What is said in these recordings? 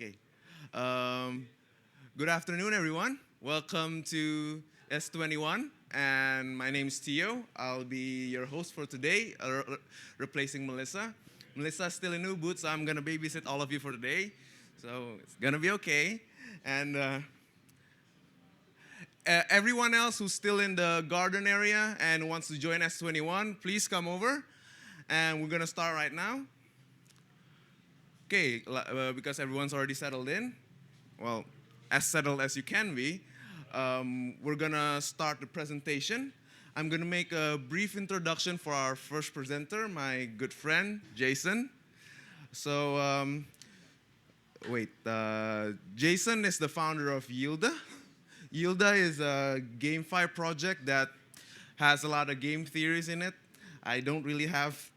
Okay. Um, Good afternoon, everyone. Welcome to S21, and my name is Tio. I'll be your host for today, replacing Melissa. Melissa's still in Ubud, so I'm gonna babysit all of you for today. So it's gonna be okay. And everyone else who's still in the garden area and wants to join S21, please come over. And we're gonna start right now. Okay, because everyone's already settled in, well, as settled as you can be, we're gonna start the presentation. I'm gonna make a brief introduction for our first presenter, my good friend, Jason. So, Jason is the founder of Yielda. Yielda is a GameFi project that has a lot of game theories in it. I don't really have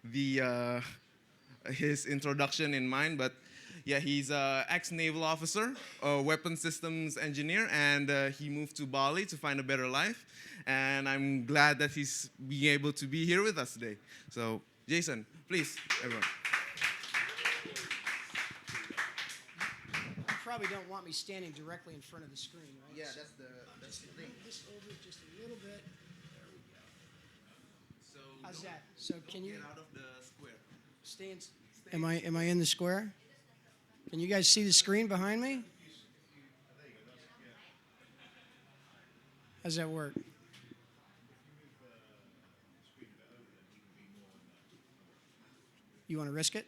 his introduction in mind, but yeah, he's an ex-naval officer, a weapons systems engineer, and he moved to Bali to find a better life. And I'm glad that he's being able to be here with us today. So, Jason, please, everyone. You probably don't want me standing directly in front of the screen, right? Yeah, that's the thing. This over just a little bit. There we go. So how's that? So can you get out of the square? stay in? Am I in the square? Can you guys see the screen behind me? How's that work? You want to risk it?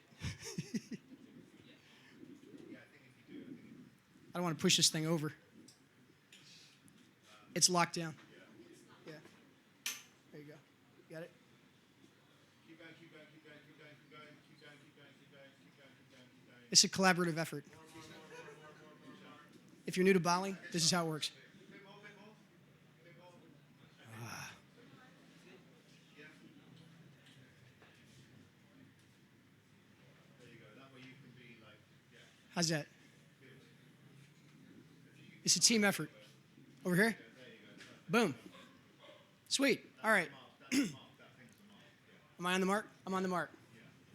I don't want to push this thing over. It's locked down. Yeah. There you go. Got it? Keep going, keep going, keep going, keep going, keep going, keep going, keep going, keep going, keep going, keep going, keep going. It's a collaborative effort. If you're new to Bali, this is how it works. How's that? It's a team effort. Over here? Boom. Sweet. All right. Am I on the mark? I'm on the mark.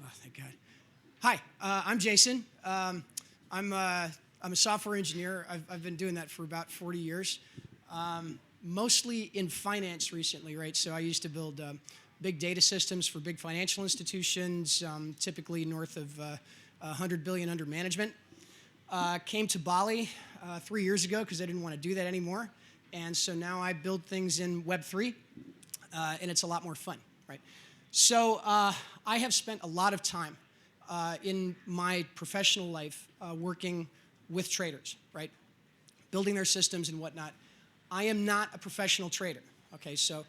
Oh, thank God. Hi, I'm Jason. I'm a software engineer. I've been doing that for about 40 years, mostly in finance recently, right? So I used to build big data systems for big financial institutions, typically north of 100 billion under management. Came to Bali 3 years ago because I didn't want to do that anymore. And so now I build things in Web3, and it's a lot more fun, right? So I have spent a lot of time in my professional life working with traders, right? Building their systems and whatnot. I am not a professional trader, okay? So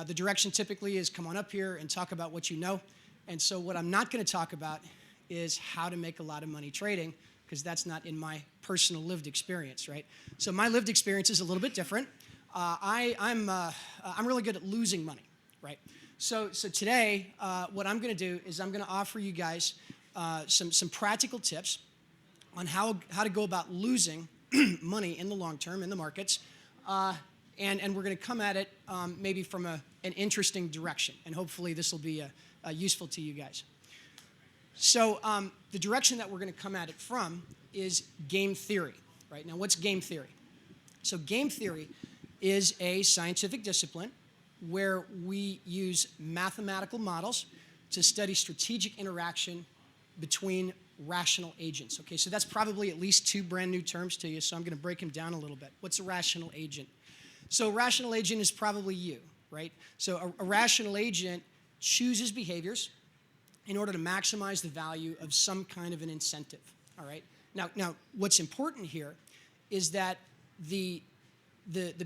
the direction typically is come on up here and talk about what you know. And so what I'm not going to talk about is how to make a lot of money trading, because that's not in my personal lived experience, right? So my lived experience is a little bit different. I'm really good at losing money, right? So today, what I'm going to do is I'm going to offer you guys some practical tips on how to go about losing money in the long term in the markets, and we're going to come at it maybe from an interesting direction, and hopefully this will be useful to you guys. So the direction that we're going to come at it from is game theory, right? Now, what's game theory? So game theory is a scientific discipline where we use mathematical models to study strategic interaction between rational agents. Okay, so that's probably at least two brand new terms to you, so I'm going to break them down a little bit. What's a rational agent? So a rational agent is probably you, right? So a rational agent chooses behaviors in order to maximize the value of some kind of an incentive, all right? Now what's important here is that the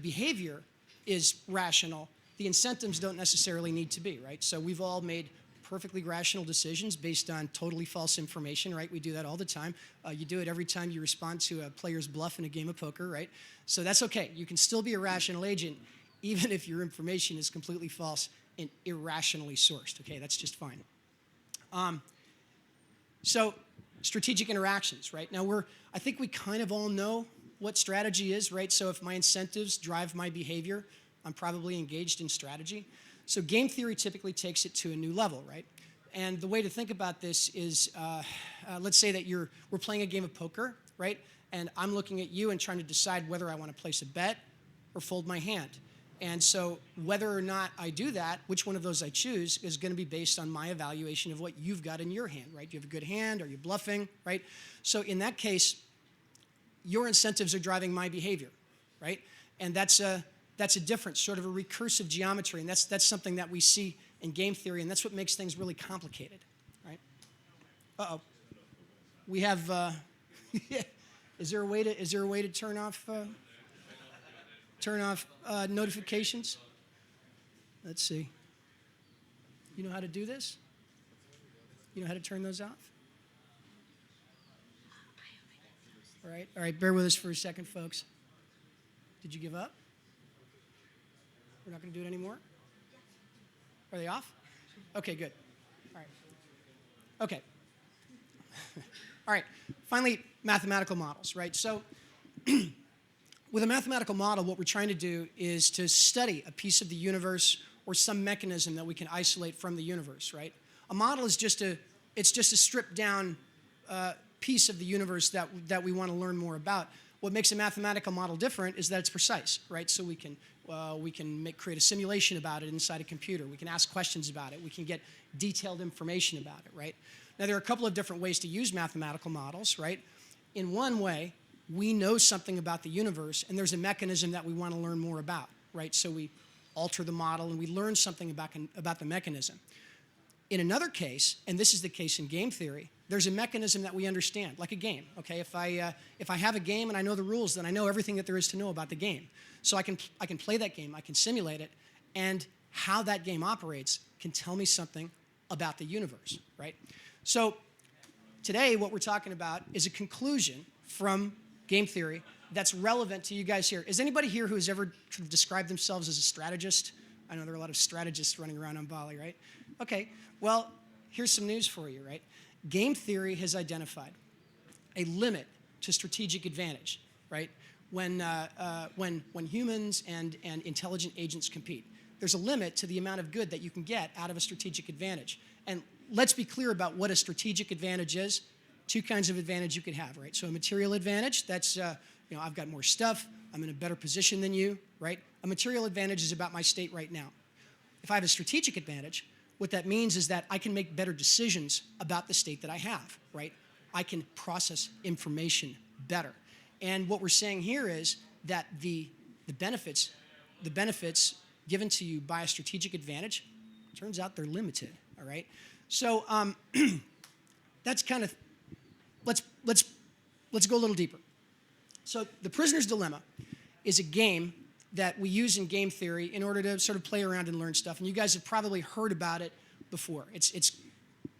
behavior is rational. The incentives don't necessarily need to be, right? So we've all made perfectly rational decisions based on totally false information, right? We do that all the time. You do it every time you respond to a player's bluff in a game of poker, right? So that's okay. You can still be a rational agent even if your information is completely false and irrationally sourced, okay? That's just fine. So strategic interactions, right? Now I think we kind of all know what strategy is, right? So if my incentives drive my behavior, I'm probably engaged in strategy. So game theory typically takes it to a new level, right? And the way to think about this is, let's say that we're playing a game of poker, right? And I'm looking at you and trying to decide whether I want to place a bet or fold my hand. And so whether or not I do that, which one of those I choose, is going to be based on my evaluation of what you've got in your hand, right? Do you have a good hand? Are you bluffing, right? So in that case, your incentives are driving my behavior, right? And that's a difference, sort of a recursive geometry, and that's something that we see in game theory, and that's what makes things really complicated, right? Uh-oh. We have, is there a way to turn off notifications? Let's see. You know how to do this? You know how to turn those off? All right, bear with us for a second, folks. Did you give up? We're not going to do it anymore? Are they off? Okay, good. All right. Okay. All right. Finally, mathematical models, right? So with a mathematical model, what we're trying to do is to study a piece of the universe or some mechanism that we can isolate from the universe, right? A model is just a stripped down piece of the universe that we want to learn more about. What makes a mathematical model different is that it's precise, right? So we can create a simulation about it inside a computer. We can ask questions about it. We can get detailed information about it, right? Now, there are a couple of different ways to use mathematical models, right? In one way, we know something about the universe, and there's a mechanism that we want to learn more about, right? So we alter the model, and we learn something about the mechanism. In another case, and this is the case in game theory, there's a mechanism that we understand, like a game, okay? If I have a game and I know the rules, then I know everything that there is to know about the game. So I can play that game, I can simulate it, and how that game operates can tell me something about the universe, right? So today, what we're talking about is a conclusion from game theory that's relevant to you guys here. Is anybody here who has ever described themselves as a strategist? I know there are a lot of strategists running around on Bali, right? Okay, well, here's some news for you, right? Game theory has identified a limit to strategic advantage, right? When humans and intelligent agents compete, there's a limit to the amount of good that you can get out of a strategic advantage. And let's be clear about what a strategic advantage is. Two kinds of advantage you could have, right? So a material advantage, that's, I've got more stuff, I'm in a better position than you, right? A material advantage is about my state right now. If I have a strategic advantage, what that means is that I can make better decisions about the state that I have, right? I can process information better. And what we're saying here is that the benefits given to you by a strategic advantage, turns out they're limited, all right? So that's kind of, let's go a little deeper. So the prisoner's dilemma is a game that we use in game theory in order to sort of play around and learn stuff. And you guys have probably heard about it before. Does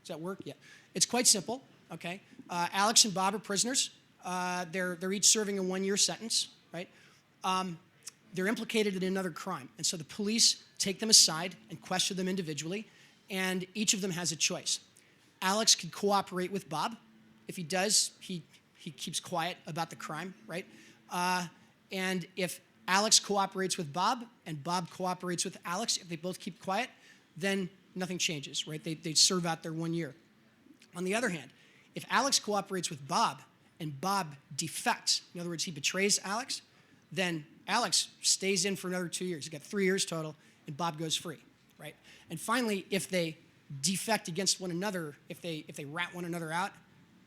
that work? Yeah. It's quite simple, okay? Alex and Bob are prisoners. They're each serving a 1-year sentence, right? They're implicated in another crime. And so the police take them aside and question them individually, and each of them has a choice. Alex can cooperate with Bob. If he does, he keeps quiet about the crime, right? And if Alex cooperates with Bob and Bob cooperates with Alex, if they both keep quiet, then nothing changes, right? They serve out their 1 year. On the other hand, if Alex cooperates with Bob and Bob defects, in other words, he betrays Alex, then Alex stays in for another 2 years. He's got 3 years total, and Bob goes free, right? And finally, if they defect against one another, if they rat one another out,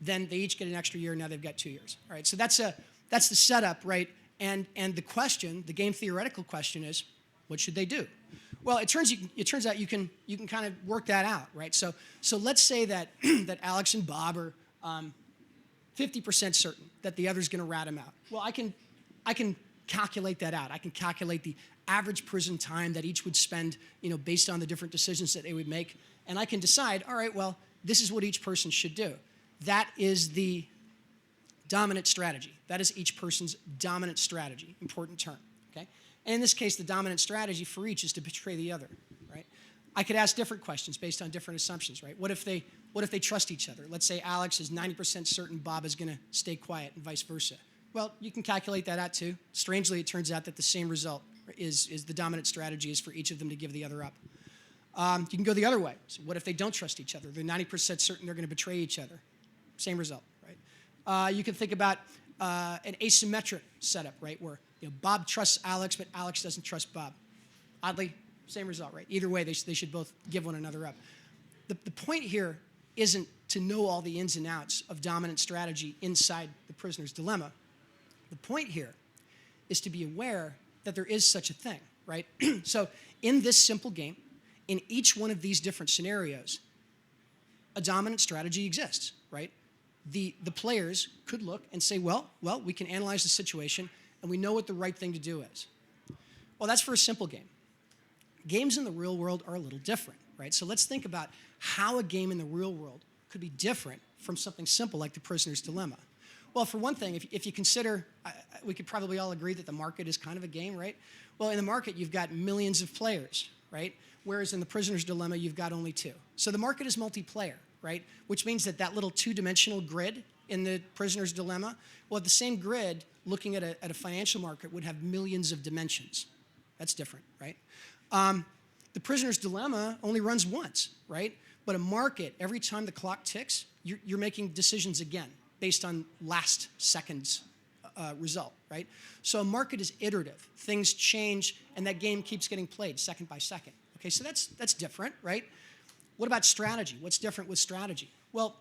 then they each get an extra year, and now they've got 2 years. All right, so that's the setup, right? And the question, the game theoretical question is, what should they do? Well, it turns out you can kind of work that out, right? So let's say that that Alex and Bob are 50% certain that the other's going to rat him out. Well, I can calculate that out. I can calculate the average prison time that each would spend, based on the different decisions that they would make, and I can decide, all right, well, this is what each person should do. That is the dominant strategy. That is each person's dominant strategy. Important term, okay? And in this case, the dominant strategy for each is to betray the other, right? I could ask different questions based on different assumptions, right? What if they trust each other? Let's say Alex is 90% certain Bob is going to stay quiet and vice versa. Well, you can calculate that out too. Strangely, it turns out that the same result is the dominant strategy is for each of them to give the other up. You can go the other way. So what if they don't trust each other? They're 90% certain they're going to betray each other. Same result, right? You can think about an asymmetric setup, right, where Bob trusts Alex, but Alex doesn't trust Bob. Oddly, same result, right? Either way, they should both give one another up. The point here isn't to know all the ins and outs of dominant strategy inside the prisoner's dilemma. The point here is to be aware that there is such a thing, right? So in this simple game, in each one of these different scenarios, a dominant strategy exists, right? The players could look and say, well, we can analyze the situation and we know what the right thing to do is. Well, that's for a simple game. Games in the real world are a little different, right? So let's think about how a game in the real world could be different from something simple like the prisoner's dilemma. Well, for one thing, if you consider, we could probably all agree that the market is kind of a game, right? Well, in the market, you've got millions of players, right? Whereas in the prisoner's dilemma, you've got only 2. So the market is multiplayer, right? Which means that little 2-dimensional grid in the prisoner's dilemma, well, the same grid looking at a financial market would have millions of dimensions. That's different, right? The prisoner's dilemma only runs once, right? But a market, every time the clock ticks, you're making decisions again based on last second's result, right? So a market is iterative. Things change, and that game keeps getting played second by second. Okay, so that's different, right? What about strategy? What's different with strategy? Well,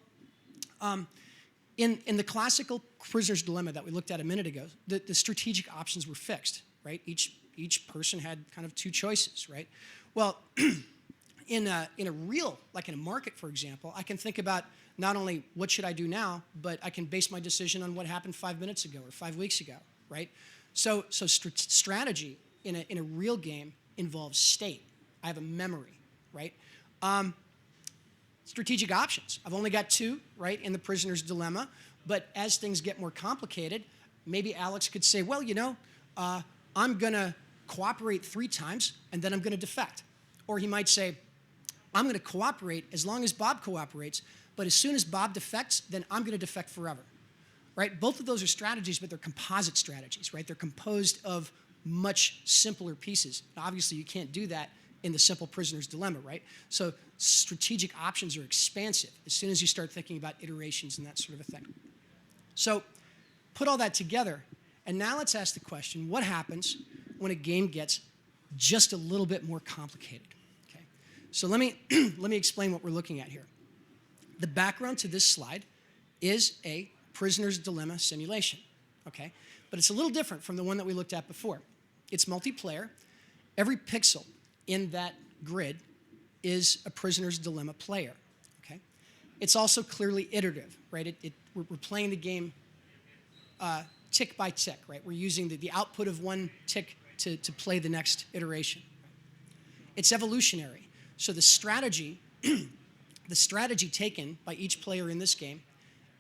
in the classical prisoner's dilemma that we looked at a minute ago, the strategic options were fixed, right? Each person had kind of 2 choices, right? Well, in a real, like in a market, for example, I can think about not only what should I do now, but I can base my decision on what happened 5 minutes ago or 5 weeks ago, right? So strategy in a real game involves state. I have a memory, right? Strategic options. I've only got 2, right, in the prisoner's dilemma. But as things get more complicated, maybe Alex could say, well, I'm going to cooperate 3 times, and then I'm going to defect. Or he might say, I'm going to cooperate as long as Bob cooperates, but as soon as Bob defects, then I'm going to defect forever, right? Both of those are strategies, but they're composite strategies, right? They're composed of much simpler pieces. Now, obviously, you can't do that in the simple prisoner's dilemma, right? So strategic options are expansive as soon as you start thinking about iterations and that sort of a thing. So put all that together, and now let's ask the question, what happens when a game gets just a little bit more complicated? Okay. So let me explain what we're looking at here. The background to this slide is a prisoner's dilemma simulation, okay? But it's a little different from the one that we looked at before. It's multiplayer. Every pixel in that grid is a prisoner's dilemma player, okay? It's also clearly iterative, right? We're playing the game tick by tick, right? We're using the output of one tick to play the next iteration. It's evolutionary. So the strategy taken by each player in this game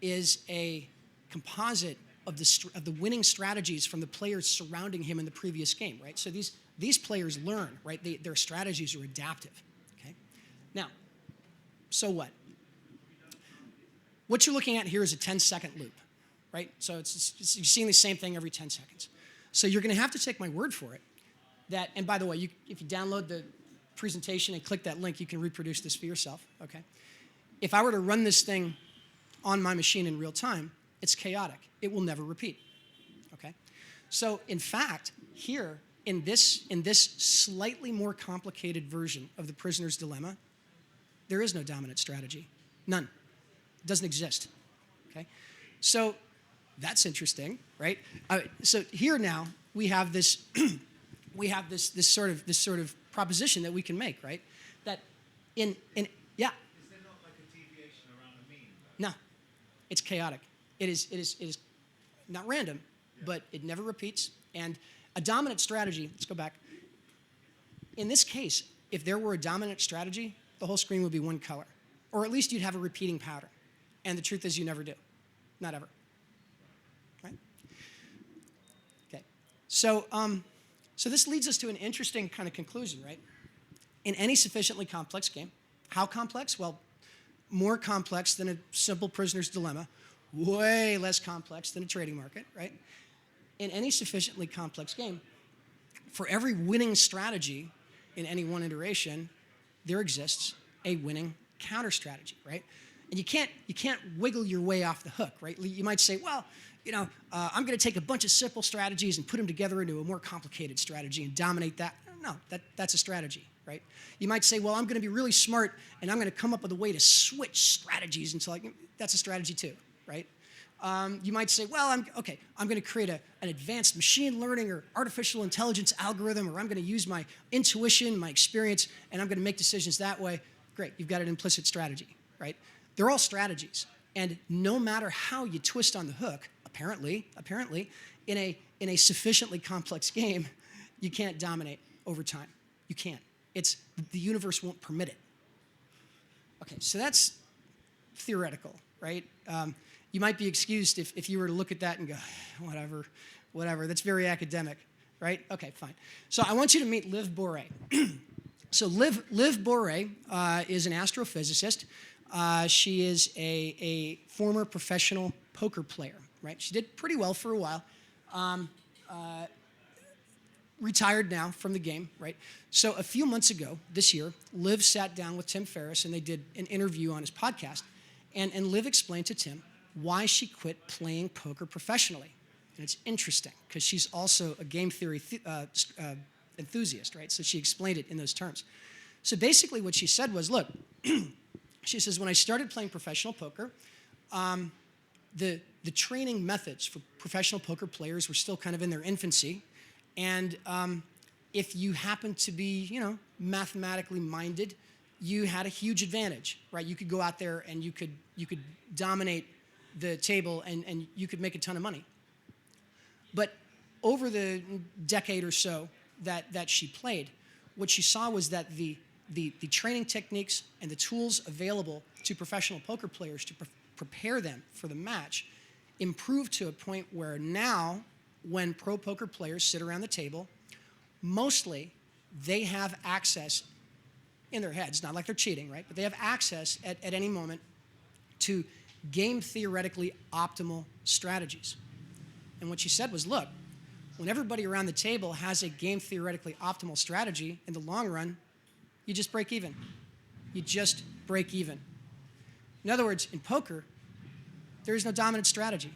is a composite of the winning strategies from the players surrounding him in the previous game, right? So these players learn, right? Their strategies are adaptive, okay? Now, so what? What you're looking at here is a 10-second loop, right? So you're seeing the same thing every 10 seconds. So you're going to have to take my word for it that, and by the way, if you download the presentation and click that link, you can reproduce this for yourself, okay? If I were to run this thing on my machine in real time, it's chaotic. It will never repeat, okay? So in fact, here in this slightly more complicated version of the prisoner's dilemma, there is no dominant strategy, none. It doesn't exist, okay? So that's interesting, right? So here now we have this this sort of proposition that we can make, right? That yeah. Is there not like a deviation around a mean, though? No, it's chaotic. It is not random, but it never repeats. And a dominant strategy, let's go back. In this case, if there were a dominant strategy, the whole screen would be one color. Or at least you'd have a repeating pattern. And the truth is you never do. Not ever. Right? Okay. So this leads us to an interesting kind of conclusion, right? In any sufficiently complex game, how complex? Well, more complex than a simple prisoner's dilemma, way less complex than a trading market, right? In any sufficiently complex game, for every winning strategy in any one iteration, there exists a winning counter strategy, right? And you can't wiggle your way off the hook, right? You might say, well, I'm going to take a bunch of simple strategies and put them together into a more complicated strategy and dominate that. No, that's a strategy, right? You might say, well, I'm going to be really smart and I'm going to come up with a way to switch strategies until that's a strategy too, right? You might say, well, I'm going to create an advanced machine learning or artificial intelligence algorithm, or I'm going to use my intuition, my experience, and I'm going to make decisions that way. Great, you've got an implicit strategy, right? They're all strategies, and no matter how you twist on the hook, apparently, in a sufficiently complex game, you can't dominate over time. You can't. The universe won't permit it. Okay, so that's theoretical, right? You might be excused if you were to look at that and go, whatever. That's very academic, right? Okay, fine. So I want you to meet Liv Boré. So Liv Boré is an astrophysicist. She is a former professional poker player, right? She did pretty well for a while. Retired now from the game, right? So a few months ago, this year, Liv sat down with Tim Ferriss and they did an interview on his podcast. And Liv explained to Tim why she quit playing poker professionally. And it's interesting because she's also a game theory enthusiast, right? So she explained it in those terms. So basically what she said was, look, she says, when I started playing professional poker, the training methods for professional poker players were still kind of in their infancy. And if you happened to be, mathematically minded, you had a huge advantage, right? You could go out there and you could dominate the table and you could make a ton of money. But over the decade or so that she played, what she saw was that the training techniques and the tools available to professional poker players to prepare them for the match improved to a point where now, when pro poker players sit around the table, mostly they have access in their heads, not like they're cheating, right? But they have access at any moment to game theoretically optimal strategies. And what she said was, look, when everybody around the table has a game theoretically optimal strategy, in the long run, you just break even. You just break even. In other words, in poker, there is no dominant strategy.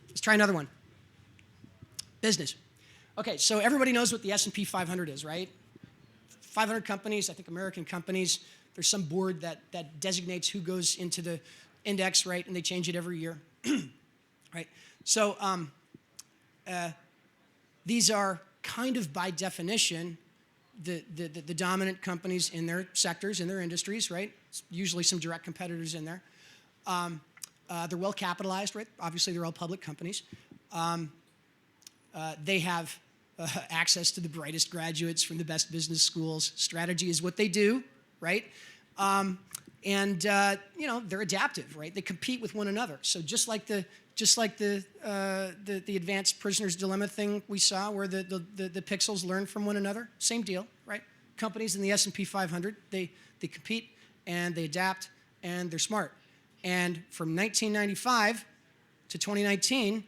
Let's try another one. Business. Okay, so everybody knows what the S&P 500 is, right? 500 companies, I think American companies. There's some board that designates who goes into the index, right? And they change it every year, right? So these are kind of by definition the dominant companies in their sectors, in their industries, right? Usually some direct competitors in there. They're well capitalized, right? Obviously, they're all public companies. They have access to the brightest graduates from the best business schools. Strategy is what they do, right? They're adaptive, right? They compete with one another. So just like the advanced prisoner's dilemma thing we saw, where the pixels learn from one another, same deal, right? Companies in the S&P 500, they compete and they adapt and they're smart. And from 1995 to 2019,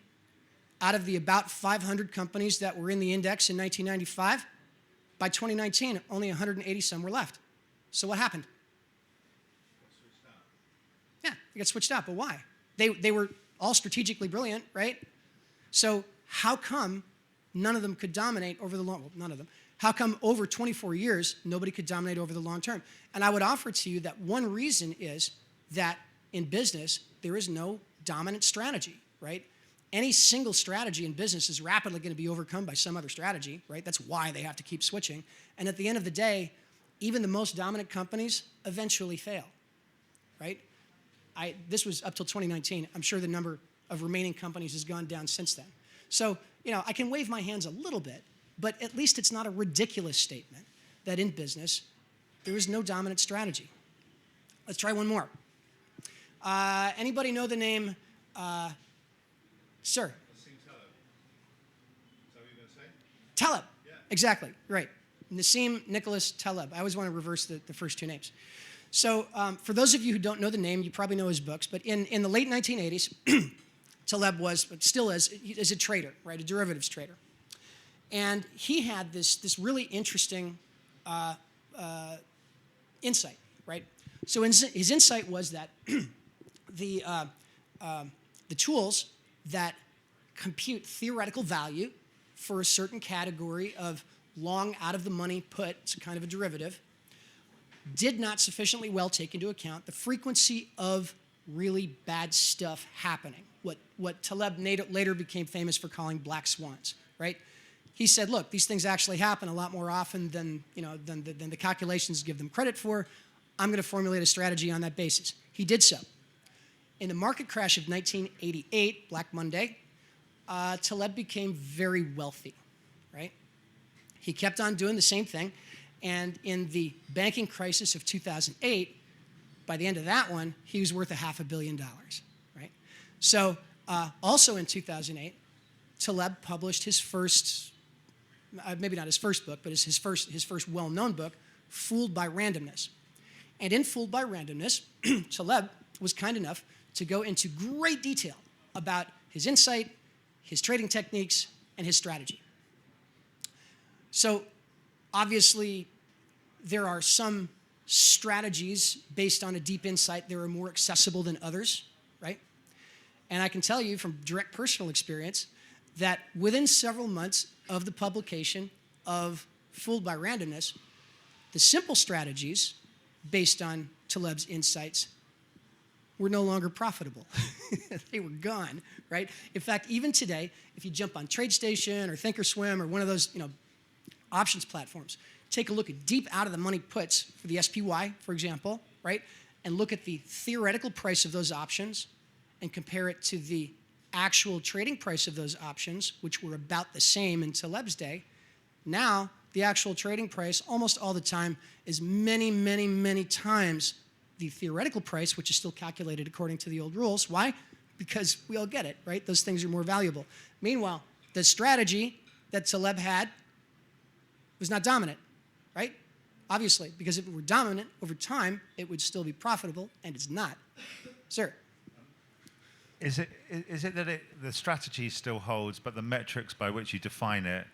out of the about 500 companies that were in the index in 1995, by 2019, only 180 some were left. So what happened? Yeah, they got switched out, but why? They were all strategically brilliant, right? So how come none of them could dominate over the long, well, none of them. How come over 24 years, nobody could dominate over the long term? And I would offer to you that one reason is that in business, there is no dominant strategy, right? Any single strategy in business is rapidly going to be overcome by some other strategy, right? That's why they have to keep switching. And at the end of the day, even the most dominant companies eventually fail, right? This was up till 2019. I'm sure the number of remaining companies has gone down since then. So, I can wave my hands a little bit, but at least it's not a ridiculous statement that in business, there is no dominant strategy. Let's try one more. Anybody know the name, sir? Nassim Taleb. Is that what you're going to say? Taleb. Yeah. Exactly, right. Nassim Nicholas Taleb. I always want to reverse the first two names. So for those of you who don't know the name, you probably know his books, but in the late 1980s, Taleb was, but still is a trader, right, a derivatives trader. And he had this really interesting insight, right? So his insight was that the tools that compute theoretical value for a certain category of long out-of-the-money put, it's kind of a derivative, did not sufficiently well take into account the frequency of really bad stuff happening, what Taleb later became famous for calling black swans, right? He said, look, these things actually happen a lot more often than the calculations give them credit for. I'm going to formulate a strategy on that basis. He did so. In the market crash of 1988, Black Monday, Taleb became very wealthy, right? He kept on doing the same thing, and in the banking crisis of 2008, by the end of that one, he was worth $500 million, right? So also in 2008, Taleb published his first, maybe not his first book, but his first well-known book, Fooled by Randomness. And in Fooled by Randomness, Taleb was kind enough to go into great detail about his insight, his trading techniques, and his strategy. So obviously, there are some strategies based on a deep insight that are more accessible than others, right? And I can tell you from direct personal experience that within several months of the publication of Fooled by Randomness, the simple strategies based on Taleb's insights were no longer profitable. They were gone, right? In fact, even today, if you jump on TradeStation or Thinkorswim or one of those, options platforms, take a look at deep out-of-the-money puts for the SPY, for example, right? And look at the theoretical price of those options and compare it to the actual trading price of those options, which were about the same in Taleb's day. Now, the actual trading price almost all the time is many, many, many times the theoretical price, which is still calculated according to the old rules. Why? Because we all get it, right? Those things are more valuable. Meanwhile, the strategy that Taleb had was not dominant, right? Obviously, because if it were dominant over time, it would still be profitable, and it's not. Sir? Is it that the strategy still holds, but the metrics by which you define it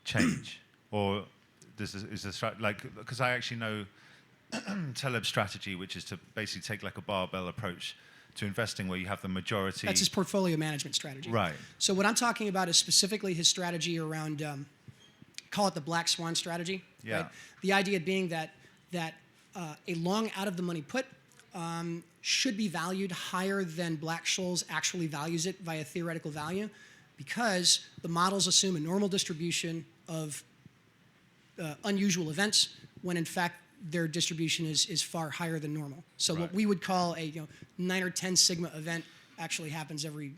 change? Or is the because I actually know Taleb's strategy, which is to basically take like a barbell approach to investing where you have the majority. That's his portfolio management strategy. Right. So what I'm talking about is specifically his strategy around, call it the black swan strategy. Yeah. Right? The idea being that a long out-of-the-money put should be valued higher than Black-Scholes actually values it via theoretical value, because the models assume a normal distribution of unusual events when in fact their distribution is far higher than normal. So right. What we would call a 9 or 10 sigma event actually happens every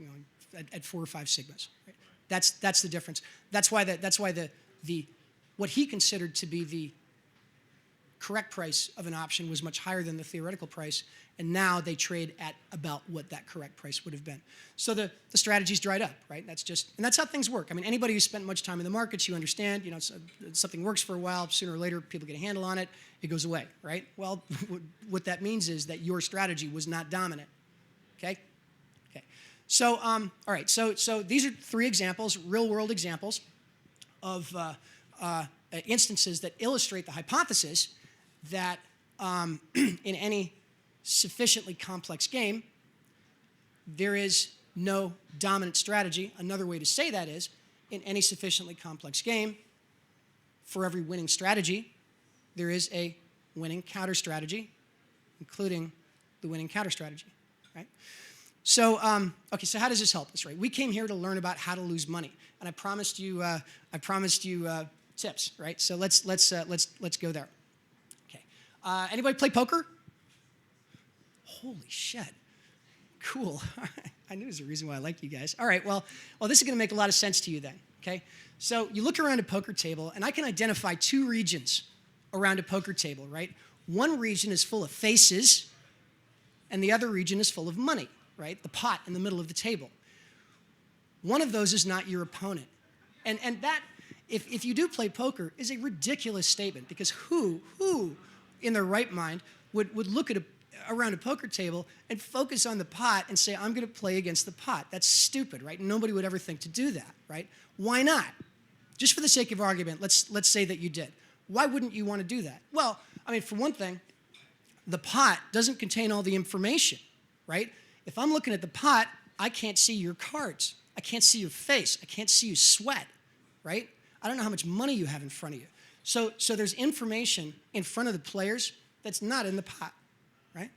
at 4 or 5 sigmas. Right? That's the difference. That's why the what he considered to be the correct price of an option was much higher than the theoretical price, and now they trade at about what that correct price would have been. So the strategy's dried up, right? And that's how things work. I mean, anybody who's spent much time in the markets, you understand, something works for a while, sooner or later people get a handle on it, it goes away, right? Well, what that means is that your strategy was not dominant, okay? Okay. So, all right, so these are 3 examples, real-world examples of instances that illustrate the hypothesis that in any sufficiently complex game, there is no dominant strategy. Another way to say that is, in any sufficiently complex game, for every winning strategy, there is a winning counter strategy, including the winning counter strategy, right? So, okay, so how does this help us, right? We came here to learn about how to lose money, and I promised you tips, right? So let's go there. Okay, anybody play poker? Holy shit, cool. I knew there's a reason why I like you guys. All right, well, this is going to make a lot of sense to you then. Okay, so you look around a poker table, and I can identify 2 regions around a poker table, right? One region is full of faces, and the other region is full of money, right? The pot in the middle of the table. One of those is not your opponent. And that, if you do play poker, is a ridiculous statement, because who in their right mind would look at around a poker table and focus on the pot and say, I'm going to play against the pot? That's stupid, right? Nobody would ever think to do that, right? Why not? Just for the sake of argument, let's say that you did. Why wouldn't you want to do that? Well, I mean, for one thing, the pot doesn't contain all the information, right? If I'm looking at the pot, I can't see your cards. I can't see your face. I can't see you sweat, right? I don't know how much money you have in front of you. So there's information in front of the players that's not in the pot, right?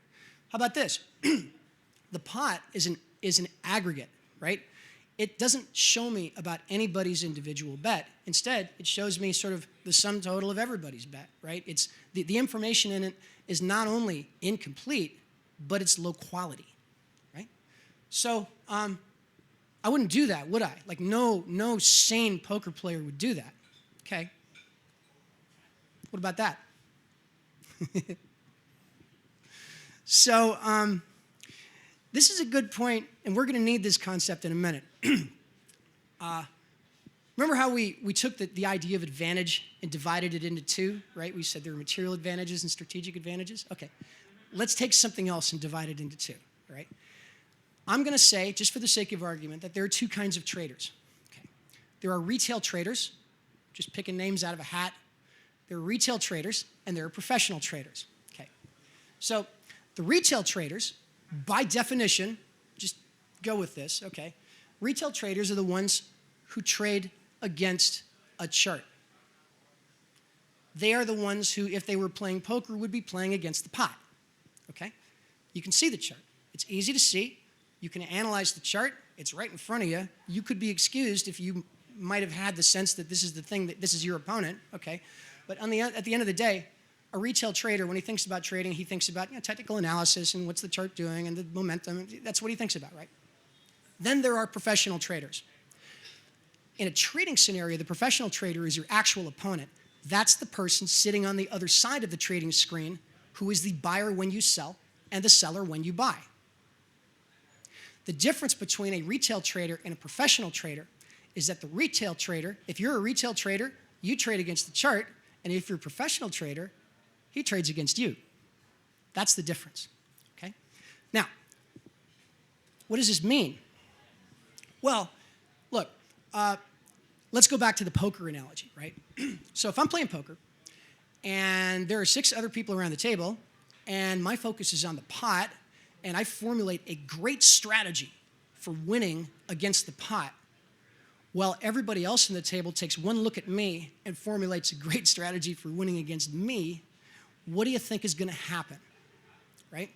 How about this? The pot is an aggregate, right? It doesn't show me about anybody's individual bet. Instead, it shows me sort of the sum total of everybody's bet, right? It's the information in it is not only incomplete, but it's low quality, right? So I wouldn't do that, would I? Like no sane poker player would do that, okay? What about that? So this is a good point, and we're going to need this concept in a minute. Remember how we took the idea of advantage and divided it into two, right? We said there were material advantages and strategic advantages. Okay, let's take something else and divide it into two, right? I'm going to say, just for the sake of argument, that there are two kinds of traders. Okay, there are retail traders, just picking names out of a hat. There are retail traders, and there are professional traders. Okay, so the retail traders, by definition, just go with this, okay? Retail traders are the ones who trade against a chart. They are the ones who, if they were playing poker, would be playing against the pot, okay? You can see the chart. It's easy to see. You can analyze the chart. It's right in front of you. You could be excused if you might have had the sense that this is the thing, that this is your opponent, okay? But at the end of the day, a retail trader, when he thinks about trading, he thinks about technical analysis and what's the chart doing and the momentum. That's what he thinks about, right? Then there are professional traders. In a trading scenario, the professional trader is your actual opponent. That's the person sitting on the other side of the trading screen who is the buyer when you sell and the seller when you buy. The difference between a retail trader and a professional trader is that the retail trader, if you're a retail trader, you trade against the chart, and if you're a professional trader, he trades against you. That's the difference, okay? Now, what does this mean? Well, look, let's go back to the poker analogy, right? So if I'm playing poker, and there are 6 other people around the table, and my focus is on the pot, and I formulate a great strategy for winning against the pot, while everybody else on the table takes one look at me and formulates a great strategy for winning against me, what do you think is going to happen, right?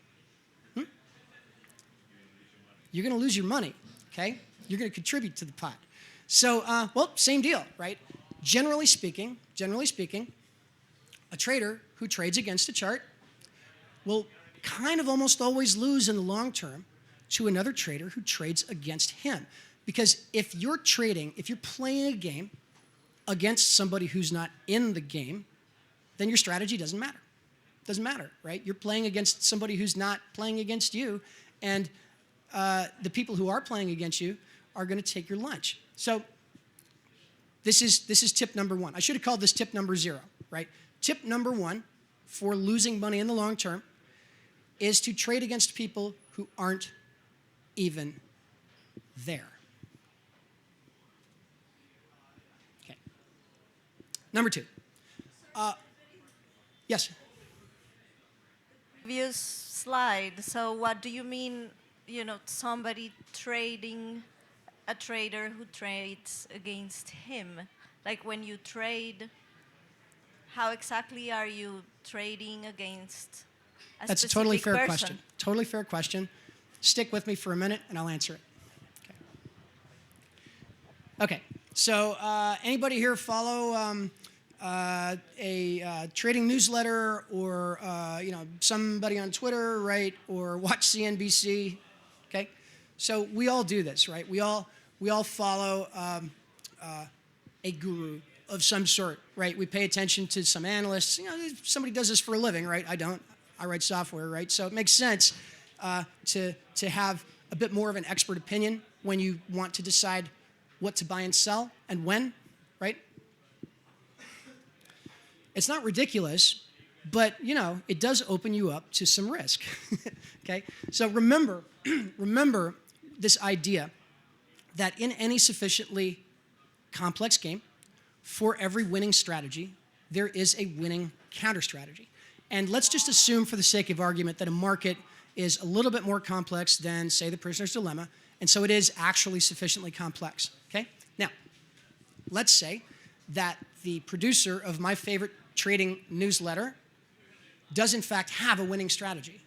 You're going to lose your money, okay? You're going to contribute to the pot. So, well, same deal, right? Generally speaking, a trader who trades against a chart will kind of almost always lose in the long term to another trader who trades against him. Because if you're playing a game against somebody who's not in the game, then your strategy doesn't matter. Doesn't matter, right? You're playing against somebody who's not playing against you, and the people who are playing against you are going to take your lunch. So this is tip number 1. I should have called this tip number 0, right? Tip number 1 for losing money in the long term is to trade against people who aren't even there. Okay. Number 2. Yes. Previous slide. So what do you mean, somebody trading a trader who trades against him? Like when you trade, how exactly are you trading against a That's a specific totally fair person? question. Totally fair question. Stick with me for a minute and I'll answer it. Okay. So anybody here follow a trading newsletter or somebody on Twitter, right? Or watch CNBC? Okay. So we all do this, right? We all follow a guru of some sort, right? We pay attention to some analysts. Somebody does this for a living, right? I don't. I write software, right? So it makes sense to have a bit more of an expert opinion when you want to decide what to buy and sell and when, right? It's not ridiculous, but it does open you up to some risk. Okay? So remember this idea that in any sufficiently complex game, for every winning strategy, there is a winning counter strategy. And let's just assume for the sake of argument that a market is a little bit more complex than, say, the prisoner's dilemma, and so it is actually sufficiently complex, okay? Now, let's say that the producer of my favorite trading newsletter does in fact have a winning strategy.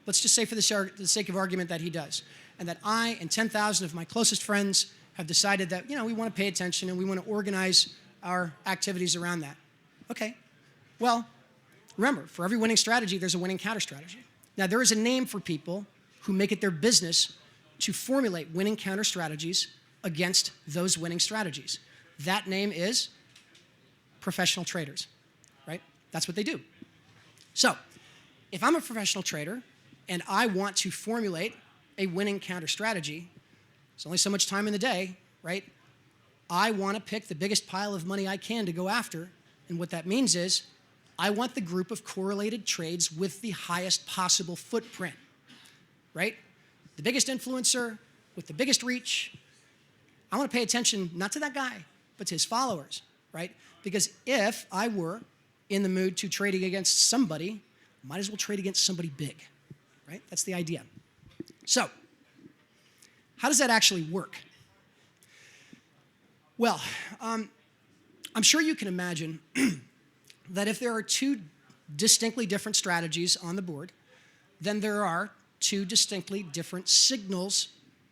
Let's just say for the sake of argument that he does, and that I and 10,000 of my closest friends have decided that, we want to pay attention and we want to organize our activities around that. Okay, well, remember, for every winning strategy, there's a winning counter strategy. Now, there is a name for people who make it their business to formulate winning counter strategies against those winning strategies. That name is professional traders, right? That's what they do. So, if I'm a professional trader and I want to formulate a winning counter strategy, there's only so much time in the day, right? I want to pick the biggest pile of money I can to go after, and what that means is I want the group of correlated trades with the highest possible footprint, right? The biggest influencer with the biggest reach. I want to pay attention not to that guy, but to his followers, right? Because if I were in the mood to trading against somebody, I might as well trade against somebody big, right? That's the idea. So, how does that actually work? Well, I'm sure you can imagine that if there are two distinctly different strategies on the board, then there are two distinctly different signals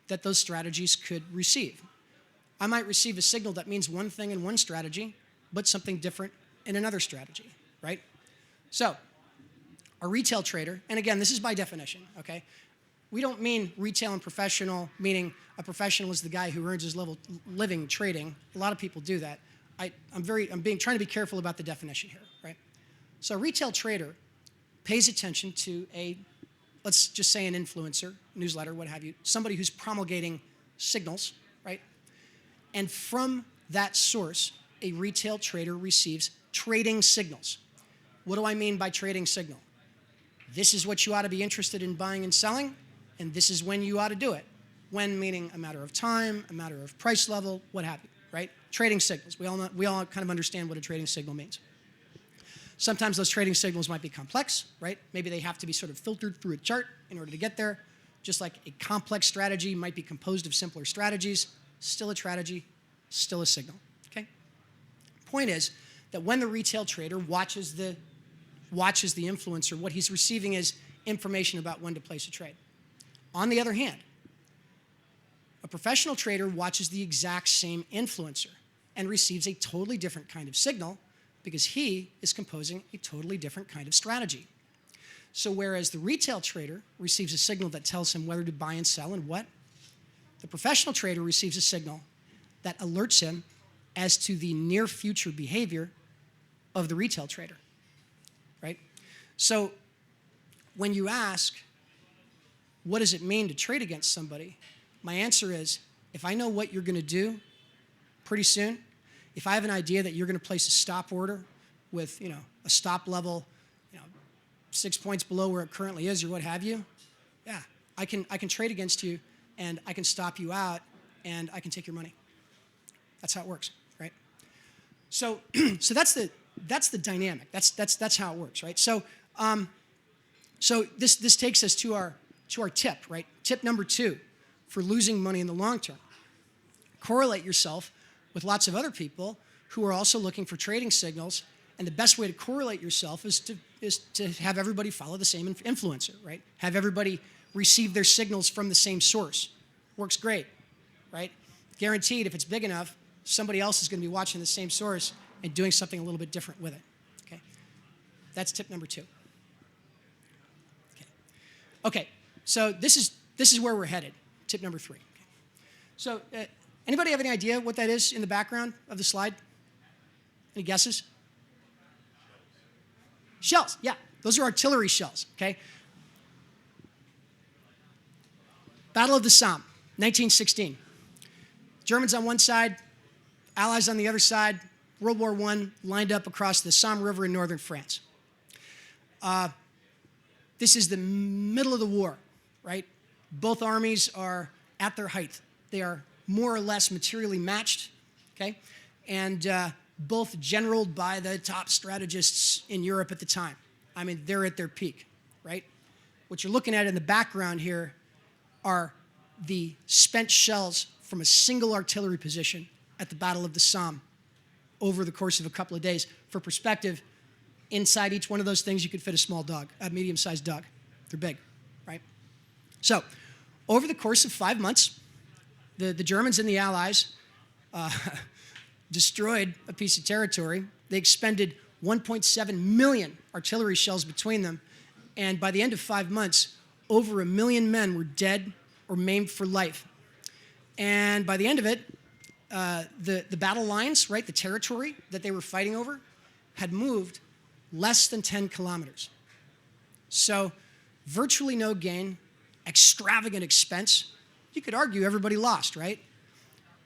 that those strategies could receive. I might receive a signal that means one thing in one strategy, but something different in another strategy, right? So, a retail trader, and again, this is by definition, okay? We don't mean retail and professional, meaning a professional is the guy who earns his living trading. A lot of people do that. I'm trying to be careful about the definition here, right? So a retail trader pays attention to let's just say an influencer, newsletter, what have you, somebody who's promulgating signals, right? And from that source, a retail trader receives trading signals. What do I mean by trading signal? This is what you ought to be interested in buying and selling, and this is when you ought to do it. When meaning a matter of time, a matter of price level, what have you, right? Trading signals. We all kind of understand what a trading signal means. Sometimes those trading signals might be complex, right? Maybe they have to be sort of filtered through a chart in order to get there. Just like a complex strategy might be composed of simpler strategies, still a strategy, still a signal, okay? Point is that when the retail trader watches the influencer, what he's receiving is information about when to place a trade. On the other hand, a professional trader watches the exact same influencer and receives a totally different kind of signal because he is composing a totally different kind of strategy. So whereas the retail trader receives a signal that tells him whether to buy and sell and what, the professional trader receives a signal that alerts him as to the near future behavior of the retail trader, right? So when you ask, what does it mean to trade against somebody? My answer is, if I know what you're going to do pretty soon, if I have an idea that you're going to place a stop order with, a stop level, 6 points below where it currently is or what have you, yeah, I can trade against you and I can stop you out and I can take your money. That's how it works, right? So that's the dynamic. That's how it works, right? So this takes us to our tip, right? Tip number 2 for losing money in the long term. Correlate yourself with lots of other people who are also looking for trading signals, and the best way to correlate yourself is to have everybody follow the same influencer, right? Have everybody receive their signals from the same source. Works great, right? Guaranteed, if it's big enough, somebody else is going to be watching the same source and doing something a little bit different with it, okay? That's tip number 2. Okay, so this is where we're headed. Tip number 3. Okay. So, anybody have any idea what that is in the background of the slide? Any guesses? Shells, yeah. Those are artillery shells, okay? Battle of the Somme, 1916. Germans on one side, Allies on the other side, World War I lined up across the Somme River in northern France. This is the middle of the war, right? Both armies are at their height. They are more or less materially matched, okay? And both generaled by the top strategists in Europe at the time. I mean, they're at their peak, right? What you're looking at in the background here are the spent shells from a single artillery position at the Battle of the Somme over the course of a couple of days. For perspective, inside each one of those things, you could fit a small dog, a medium-sized dog. They're big, right? So, over the course of 5 months, the Germans and the Allies destroyed a piece of territory. They expended 1.7 million artillery shells between them, and by the end of 5 months, over 1 million men were dead or maimed for life. And by the end of it, the battle lines, right, the territory that they were fighting over, had moved less than 10 kilometers. So virtually no gain, extravagant expense. You could argue everybody lost, right?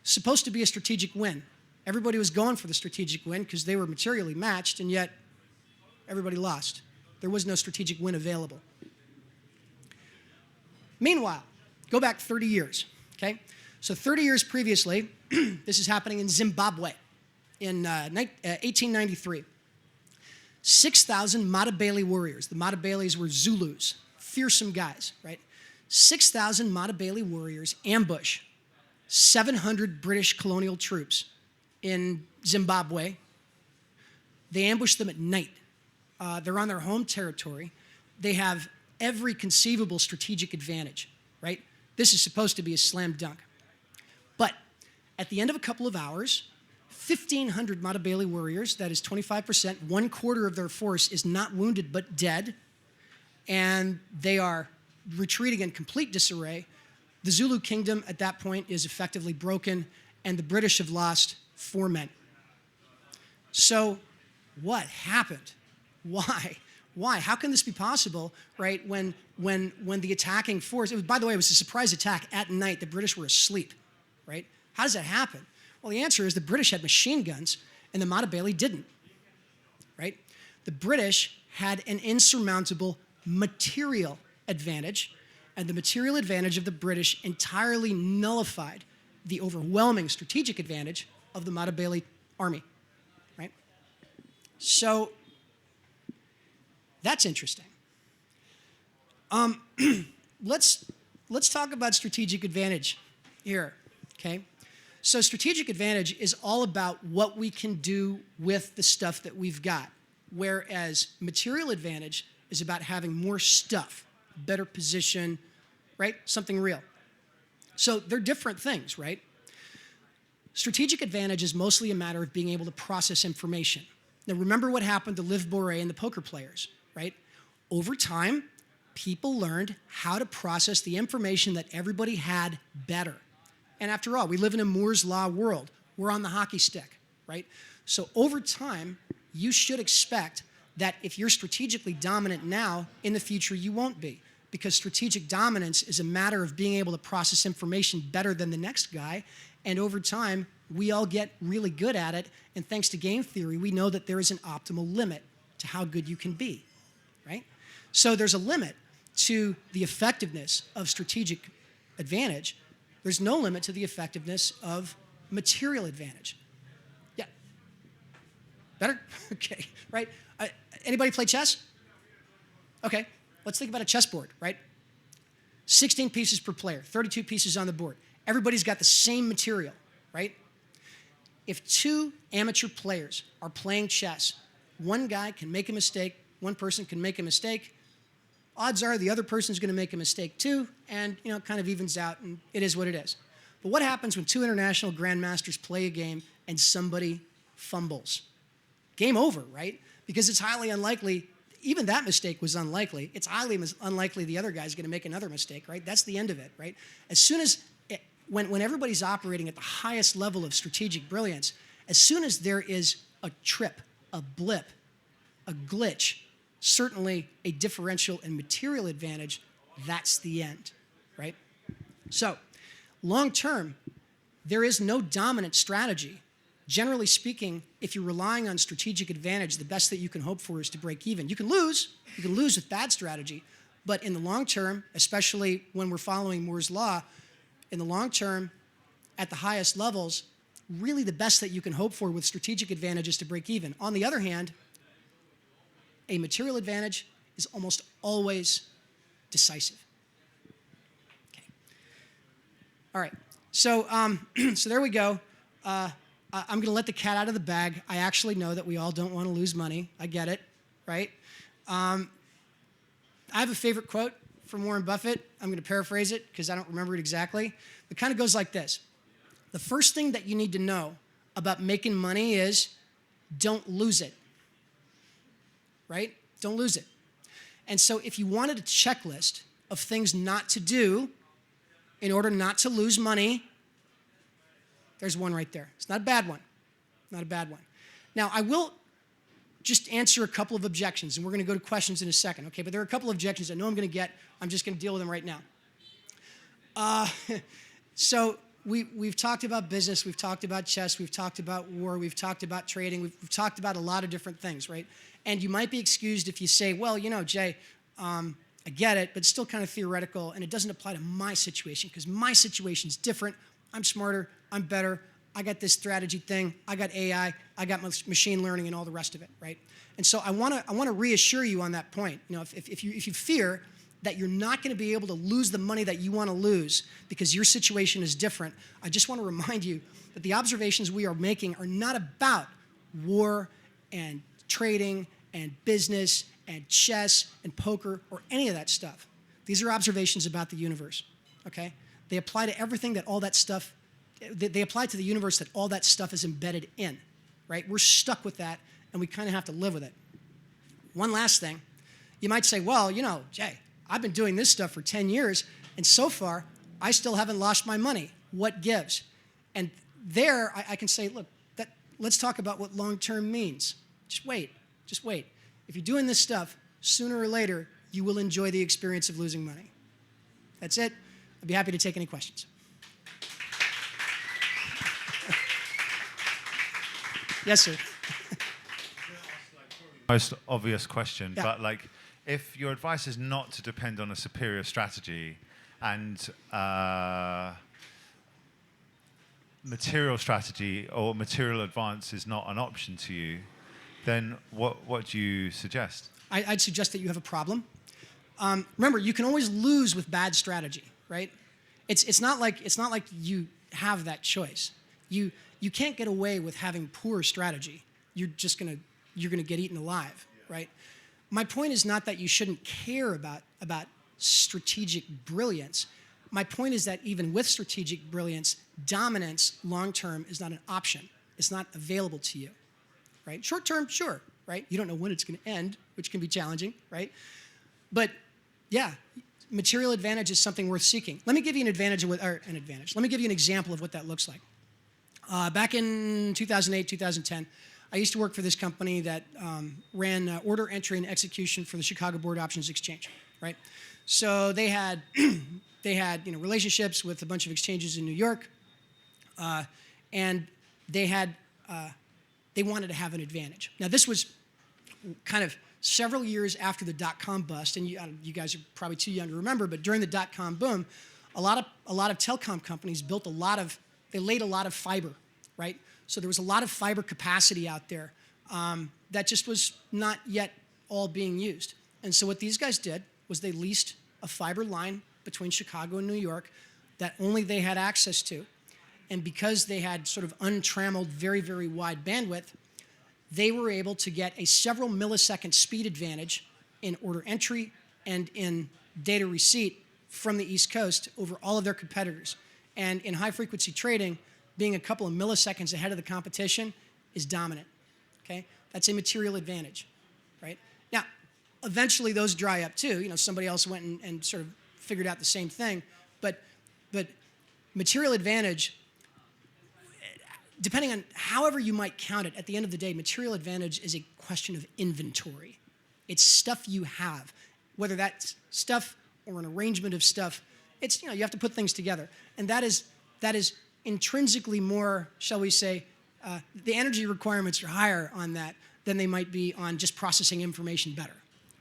Supposed to be a strategic win. Everybody was going for the strategic win because they were materially matched, and yet everybody lost. There was no strategic win available. Meanwhile, go back 30 years, okay? So 30 years previously, this is happening in Zimbabwe in 1893. 6,000 Matabele warriors. The Matabeles were Zulus, fearsome guys, right? 6,000 Matabele warriors ambush 700 British colonial troops in Zimbabwe. They ambush them at night. They're on their home territory. They have every conceivable strategic advantage, right? This is supposed to be a slam dunk. But at the end of a couple of hours, 1,500 Matabele warriors, that is 25%, 1/4 of their force is not wounded but dead, and they are retreating in complete disarray. The Zulu kingdom at that point is effectively broken, and the British have lost 4 men. So what happened? Why? Why? How can this be possible, right, when the attacking force, by the way, it was a surprise attack at night. The British were asleep, right? How does that happen? Well, the answer is the British had machine guns and the Matabele didn't, right? The British had an insurmountable material advantage, and the material advantage of the British entirely nullified the overwhelming strategic advantage of the Matabele army, right? So that's interesting. Let's talk about strategic advantage here, okay? So strategic advantage is all about what we can do with the stuff that we've got, whereas material advantage is about having more stuff, better position, right? Something real. So they're different things, right? Strategic advantage is mostly a matter of being able to process information. Now remember what happened to Liv Bourret and the poker players, right? Over time, people learned how to process the information that everybody had better. And after all, we live in a Moore's Law world. We're on the hockey stick, right? So over time, you should expect that if you're strategically dominant now, in the future you won't be. Because strategic dominance is a matter of being able to process information better than the next guy. And over time, we all get really good at it. And thanks to game theory, we know that there is an optimal limit to how good you can be, right? So there's a limit to the effectiveness of strategic advantage. There's no limit to the effectiveness of material advantage. Yeah. Better? Okay, right? Anybody play chess? Okay, let's think about a chessboard, right? 16 pieces per player, 32 pieces on the board. Everybody's got the same material, right? If 2 amateur players are playing chess, one guy can make a mistake, one person can make a mistake, odds are the other person's going to make a mistake too, and it kind of evens out, and it is what it is. But what happens when 2 international grandmasters play a game and somebody fumbles? Game over, right? Because it's highly unlikely, even that mistake was unlikely, it's highly unlikely the other guy's going to make another mistake, right? That's the end of it, right? As soon as, when everybody's operating at the highest level of strategic brilliance, as soon as there is a trip, a blip, a glitch, certainly a differential and material advantage, that's the end, right? So, long term, there is no dominant strategy. Generally speaking, if you're relying on strategic advantage, the best that you can hope for is to break even. You can lose with bad strategy, but in the long term, especially when we're following Moore's Law, in the long term, at the highest levels, really the best that you can hope for with strategic advantage is to break even. On the other hand, a material advantage is almost always decisive. Okay. All right. So, so there we go. I'm going to let the cat out of the bag. I actually know that we all don't want to lose money. I get it, right? I have a favorite quote from Warren Buffett. I'm going to paraphrase it because I don't remember it exactly. It kind of goes like this. The first thing that you need to know about making money is don't lose it, right? Don't lose it. And so if you wanted a checklist of things not to do in order not to lose money, there's one right there. It's not a bad one. Not a bad one. Now, I will just answer a couple of objections, and we're going to go to questions in a second, okay? But there are a couple of objections I know I'm going to get. I'm just going to deal with them right now. So we've talked about business. We've talked about chess. We've talked about war. We've talked about trading. We've talked about a lot of different things, right? And you might be excused if you say, well, you know, Jay, I get it, but it's still kind of theoretical, and it doesn't apply to my situation because my situation's different. I'm smarter. I'm better. I got this strategy thing. I got AI. I got machine learning and all the rest of it, right? And so I want to reassure you on that point. You know, if you fear that you're not going to be able to lose the money that you want to lose because your situation is different, I just want to remind you that the observations we are making are not about war and trading and business and chess and poker or any of that stuff. These are observations about the universe, okay? They apply to everything that all that stuff, they apply to the universe that all that stuff is embedded in, right? We're stuck with that, and we kind of have to live with it. One last thing. You might say, well, you know, Jay, I've been doing this stuff for 10 years, and so far, I still haven't lost my money. What gives? And there, I can say, look, let's talk about what long-term means. Just wait. Just wait. If you're doing this stuff, sooner or later, you will enjoy the experience of losing money. That's it. I'd be happy to take any questions. Yes, sir. Most obvious question, Yeah. but like, if your advice is not to depend on a superior strategy and material strategy or material advance is not an option to you, then what do you suggest? I'd suggest that you have a problem. Remember, you can always lose with bad strategy, right? It's not like you have that choice. You can't get away with having poor strategy. You're gonna get eaten alive, right? My point is not that you shouldn't care about strategic brilliance. My point is that even with strategic brilliance, dominance long-term is not an option. It's not available to you, right? Short-term, sure, right? You don't know when it's going to end, which can be challenging, right? But yeah, material advantage is something worth seeking. Let me give you an advantage. Let me give you an example of what that looks like. Back in 2008, 2010, I used to work for this company that ran order entry and execution for the Chicago Board Options Exchange, right? So they had relationships with a bunch of exchanges in New York, and they wanted to have an advantage. Now this was kind of several years after the dot-com bust, and you guys are probably too young to remember, but during the dot-com boom, a lot of telecom companies laid a lot of fiber, right? So there was a lot of fiber capacity out there that just was not yet all being used. And so what these guys did was they leased a fiber line between Chicago and New York that only they had access to. And because they had sort of untrammeled, very, very wide bandwidth, they were able to get a several millisecond speed advantage in order entry and in data receipt from the East Coast over all of their competitors. And in high-frequency trading, being a couple of milliseconds ahead of the competition is dominant, okay? That's a material advantage, right? Now, eventually those dry up too. You know, somebody else went and sort of figured out the same thing. But material advantage, depending on however you might count it, at the end of the day, material advantage is a question of inventory. It's stuff you have, whether that's stuff or an arrangement of stuff. It's, you know, you have to put things together. And that is intrinsically more, shall we say, the energy requirements are higher on that than they might be on just processing information better,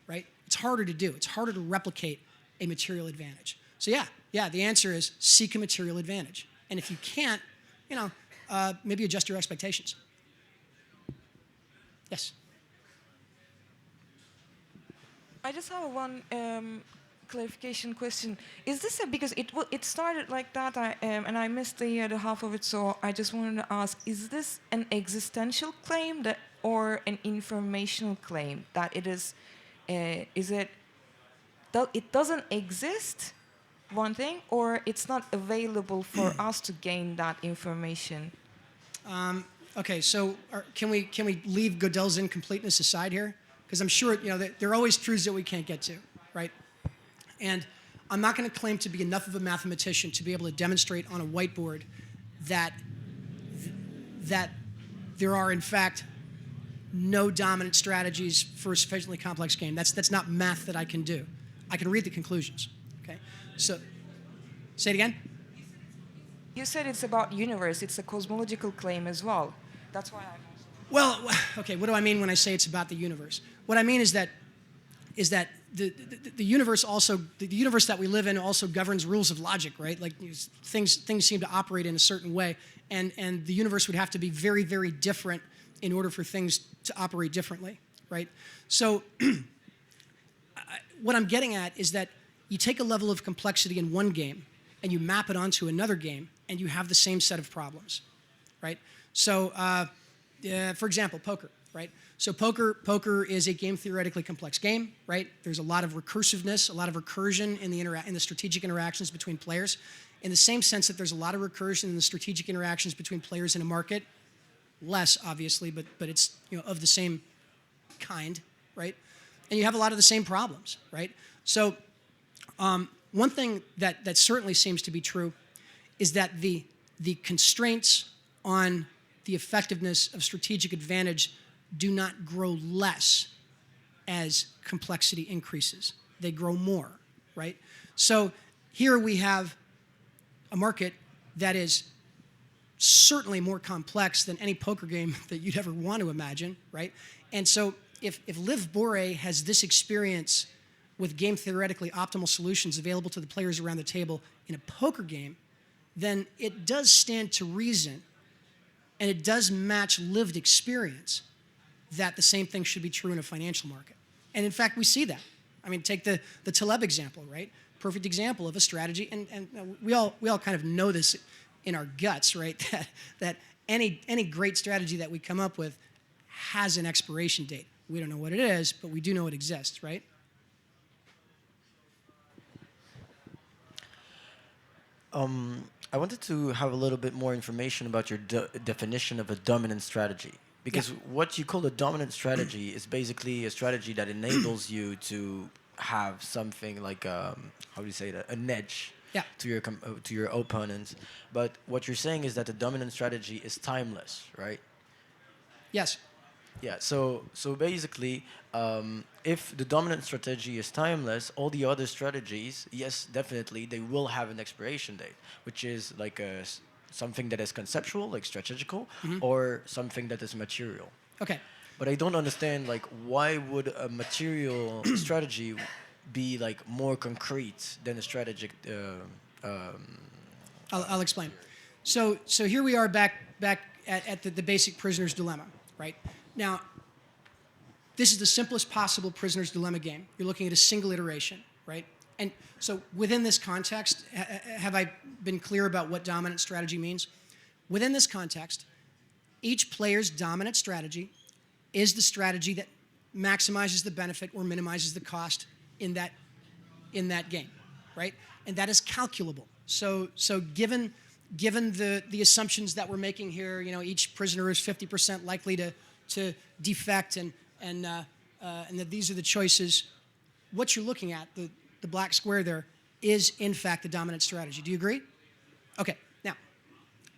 right? It's harder to do. It's harder to replicate a material advantage. So yeah, the answer is seek a material advantage. And if you can't, you know, maybe adjust your expectations. Yes? I just have one clarification question. Is this because it started like that, and I missed the half of it, so I just wanted to ask: is this an existential claim or an informational claim that it is? Is it that it doesn't exist, one thing, or it's not available for us to gain that information? Okay, so can we leave Gödel's incompleteness aside here? Because I'm sure there are always truths that we can't get to, right? And I'm not going to claim to be enough of a mathematician to be able to demonstrate on a whiteboard that there are in fact no dominant strategies for a sufficiently complex game. That's not math that I can do. I can read the conclusions. Okay, so say it again. You said it's about universe. It's a cosmological claim as well. That's why I'm. Well, okay. What do I mean when I say it's about the universe? What I mean is that the universe also, the universe that we live in also governs rules of logic, right? Like things seem to operate in a certain way, and the universe would have to be very, very different in order for things to operate differently, right? So what I'm getting at is that you take a level of complexity in one game and you map it onto another game, and you have the same set of problems, right? So, for example, poker, right? So poker is a game theoretically complex game, right? There's a lot of recursiveness, a lot of recursion in the strategic interactions between players, in the same sense that there's a lot of recursion in the strategic interactions between players in a market. Less, obviously, but it's of the same kind, right? And you have a lot of the same problems, right? So one thing that certainly seems to be true is that the constraints on the effectiveness of strategic advantage do not grow less as complexity increases. They grow more, right? So here we have a market that is certainly more complex than any poker game that you'd ever want to imagine, right? And so if Liv Boeree has this experience with game theoretically optimal solutions available to the players around the table in a poker game, then it does stand to reason, and it does match lived experience, that the same thing should be true in a financial market. And in fact, we see that. I mean, take the Taleb example, right? Perfect example of a strategy, and we all kind of know this in our guts, right? that any great strategy that we come up with has an expiration date. We don't know what it is, but we do know it exists, right? I wanted to have a little bit more information about your definition of a dominant strategy. Because what you call a dominant strategy is basically a strategy that enables you to have something like, how do you say that, an edge to your opponent. But what you're saying is that the dominant strategy is timeless, right? Yes. Yeah, so basically, if the dominant strategy is timeless, all the other strategies, yes, definitely, they will have an expiration date, which is like something that is conceptual, like strategical, or something that is material. Okay. But I don't understand, like, why would a material strategy be like more concrete than a strategic? I'll explain. So here we are back at the basic prisoner's dilemma, right? Now, this is the simplest possible prisoner's dilemma game. You're looking at a single iteration, right? And so within this context, have I been clear about what dominant strategy means? Within this context, each player's dominant strategy is the strategy that maximizes the benefit or minimizes the cost in that game, right? And that is calculable. So given the assumptions that we're making here, each prisoner is 50% likely to defect, and that these are the choices. What you're looking at, the black square there, is in fact the dominant strategy. Do you agree? Okay. Now,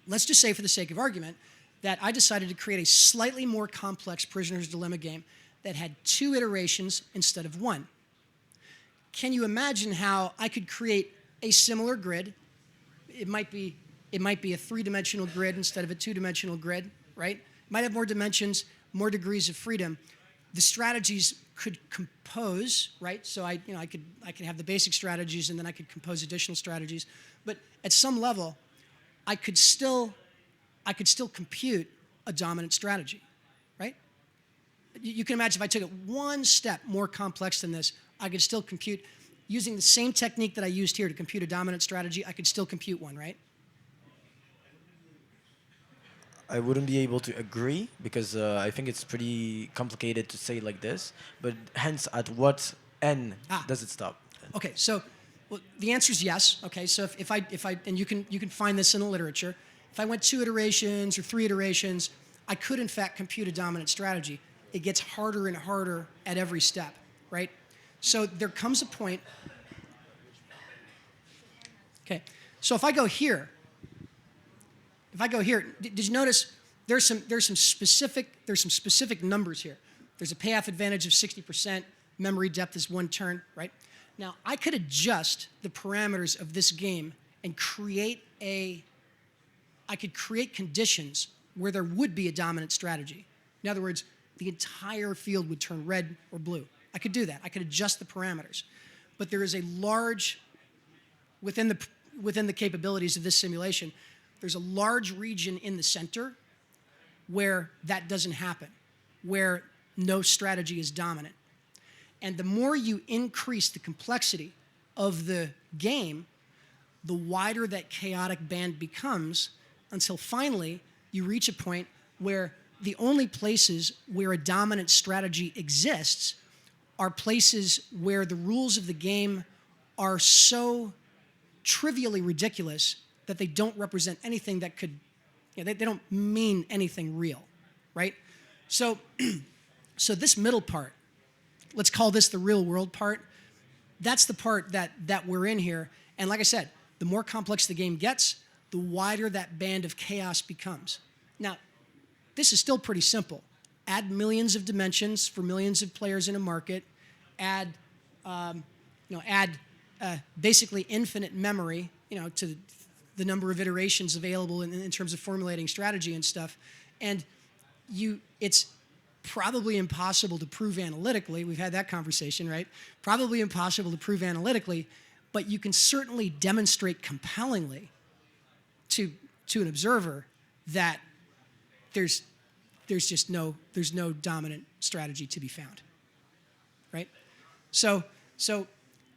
let's just say, for the sake of argument, that I decided to create a slightly more complex prisoner's dilemma game that had 2 iterations instead of 1. Can you imagine how I could create a similar grid? It might be a 3-dimensional grid instead of a 2-dimensional grid, right? It might have more dimensions, more degrees of freedom. The strategies could compose, right? So I could have the basic strategies, and then I could compose additional strategies. But at some level, I could still compute a dominant strategy, right? You can imagine if I took it one step more complex than this, I could still compute, using the same technique that I used here to compute a dominant strategy, I could still compute one, right? I wouldn't be able to agree because I think it's pretty complicated to say like this. But hence, at what n does it stop? Okay, so well, the answer is yes. Okay, so if I and you can find this in the literature. If I went 2 iterations or 3 iterations, I could in fact compute a dominant strategy. It gets harder and harder at every step, right? So there comes a point. Okay, so if I go here, did you notice there's some specific numbers here. There's a payoff advantage of 60%. Memory depth is 1 turn, right? Now I could adjust the parameters of this game and I could create conditions where there would be a dominant strategy. In other words, the entire field would turn red or blue. I could do that. I could adjust the parameters. But there is a large, within the capabilities of this simulation, there's a large region in the center where that doesn't happen, where no strategy is dominant. And the more you increase the complexity of the game, the wider that chaotic band becomes, until finally you reach a point where the only places where a dominant strategy exists are places where the rules of the game are so trivially ridiculous that they don't represent anything that could, they don't mean anything real, right? So, so this middle part, let's call this the real world part, that's the part that we're in here. And like I said, the more complex the game gets, the wider that band of chaos becomes. Now, this is still pretty simple. Add millions of dimensions for millions of players in a market. Add, basically infinite memory, to the number of iterations available in terms of formulating strategy and stuff. And it's probably impossible to prove analytically. We've had that conversation, right? Probably impossible to prove analytically, but you can certainly demonstrate compellingly to an observer that there's no dominant strategy to be found, right? So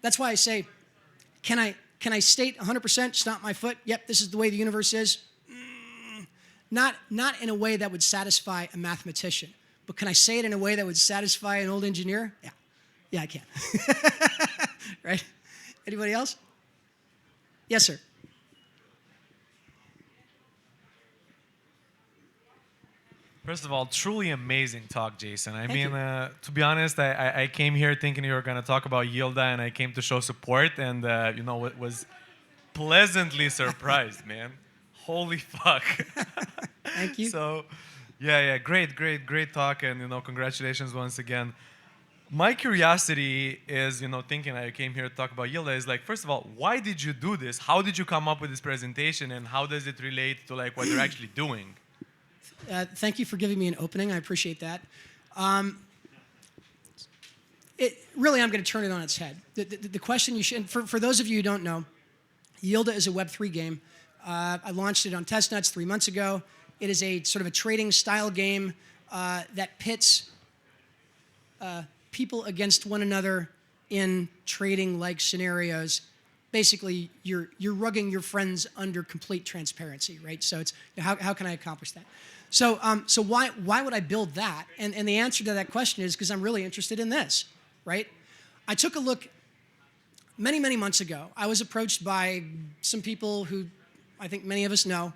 that's why I say, can I state 100%, stomp my foot, yep, this is the way the universe is? Not in a way that would satisfy a mathematician, but can I say it in a way that would satisfy an old engineer? Yeah, I can. Right? Anybody else? Yes, sir. First of all, truly amazing talk, Jason. I Thank mean, you. to be honest, I came here thinking you were going to talk about Yielda, and I came to show support, and was pleasantly surprised, man. Holy fuck. Thank you. So, yeah, great talk, and congratulations once again. My curiosity is, thinking I came here to talk about Yielda is like, first of all, why did you do this? How did you come up with this presentation, and how does it relate to like what you're actually doing? Thank you for giving me an opening. I appreciate that. Really, I'm going to turn it on its head. The question you should, for those of you who don't know, Yielda is a Web3 game. I launched it on testnets 3 months ago. It is a sort of a trading style game that pits people against one another in trading-like scenarios. Basically, you're rugging your friends under complete transparency, right? So it's how can I accomplish that? So why would I build that? And the answer to that question is because I'm really interested in this, right? I took a look many months ago. I was approached by some people who I think many of us know,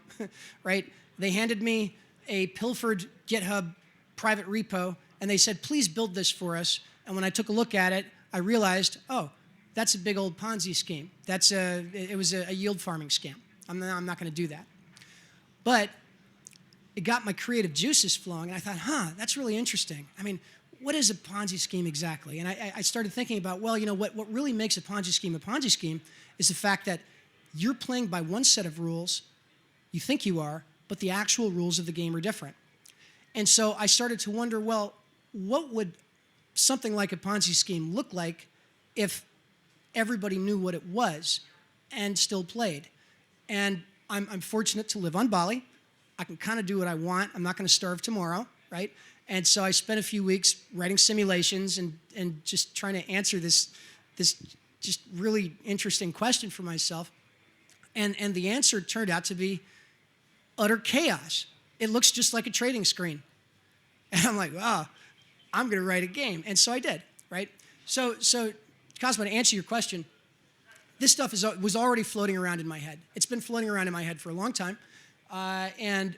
right? They handed me a pilfered GitHub private repo, and they said, please build this for us. And when I took a look at it, I realized, oh, that's a big old Ponzi scheme. It was a yield farming scam. I'm not going to do that. But it got my creative juices flowing, and I thought, that's really interesting. I mean, what is a Ponzi scheme exactly? And I started thinking about, well, what really makes a Ponzi scheme is the fact that you're playing by one set of rules, you think you are, but the actual rules of the game are different. And so I started to wonder, well, what would something like a Ponzi scheme look like if everybody knew what it was and still played? And I'm fortunate to live on Bali. I can kind of do what I want. I'm not going to starve tomorrow, right? And so I spent a few weeks writing simulations and just trying to answer this just really interesting question for myself. And the answer turned out to be utter chaos. It looks just like a trading screen. And I'm like, wow, I'm going to write a game. And so I did, right? So Cosmo, to answer your question, this stuff was already floating around in my head. It's been floating around in my head for a long time. And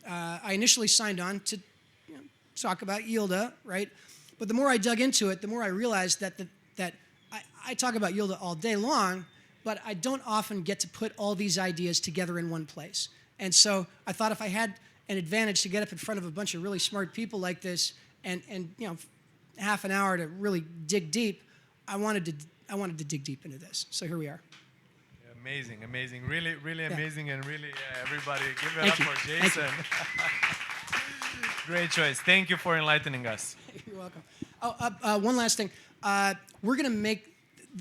I initially signed on to talk about Yielda, right? But the more I dug into it, the more I realized that I talk about Yielda all day long, but I don't often get to put all these ideas together in one place. And so I thought if I had an advantage to get up in front of a bunch of really smart people like this and half an hour to really dig deep, I wanted to dig deep into this. So here we are. Amazing, amazing. Really, really Yeah. amazing, and really, everybody give it Thank up you. for Thank you. Jason. Great choice. Thank you for enlightening us. You're welcome. One last thing. We're going to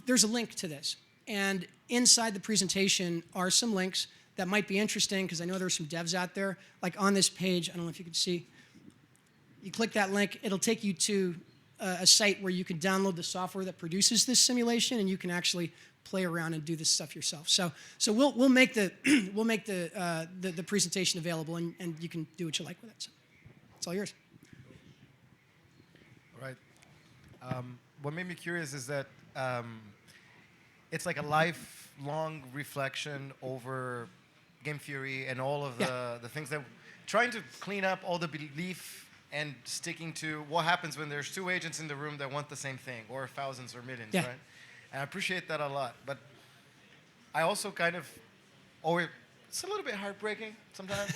there's a link to this. And inside the presentation are some links that might be interesting because I know there's some devs out there. Like on this page, I don't know if you can see. You click that link, it'll take you to a site where you can download the software that produces this simulation, and you can actually play around and do this stuff yourself. So we'll make the the presentation available, and you can do what you like with it. So it's all yours. All right. What made me curious is that it's like a lifelong reflection over game theory and all of the things that trying to clean up all the belief and sticking to what happens when there's two agents in the room that want the same thing, or thousands or millions, right? And I appreciate that a lot. But I also kind of, it's a little bit heartbreaking sometimes.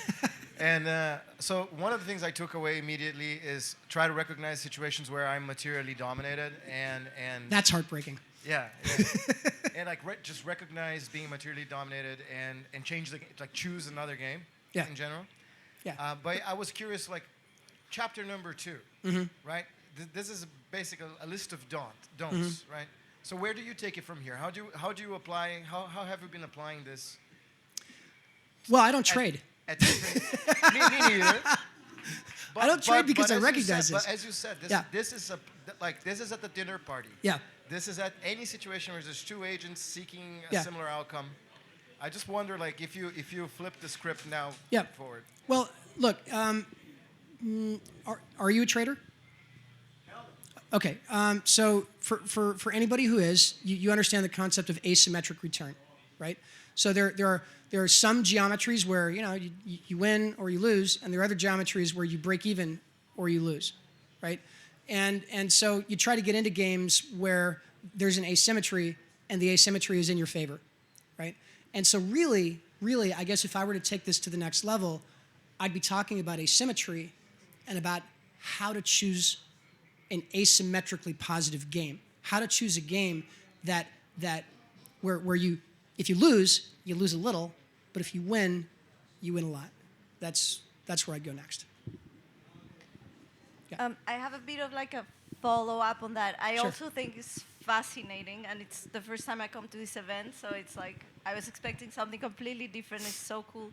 And so one of the things I took away immediately is try to recognize situations where I'm materially dominated and That's heartbreaking. yeah. And like just recognize being materially dominated and change like choose another game in general. Yeah. But I was curious, like chapter number 2, right? This is basically a list of don'ts, right? So where do you take it from here? How do you apply? How have you been applying this? Well, I don't trade. Me neither. I don't trade because I as you recognize said, this. But as you said, this is this is at the dinner party. Yeah. This is at any situation where there's two agents seeking a Yeah. similar outcome. I just wonder, like, if you flip the script now forward. Well, look, are you a trader? Okay, so for anybody who is, you understand the concept of asymmetric return, right? So there are some geometries where you win or you lose, and there are other geometries where you break even or you lose, right? And so you try to get into games where there's an asymmetry, and the asymmetry is in your favor, right? And so really, I guess if I were to take this to the next level, I'd be talking about asymmetry and about how to choose an asymmetrically positive game. How to choose a game where you, if you lose a little, but if you win a lot. That's where I'd go next. Yeah. I have a bit of like a follow-up on that. I Sure. also think it's fascinating, and it's the first time I come to this event, so it's like I was expecting something completely different. It's so cool.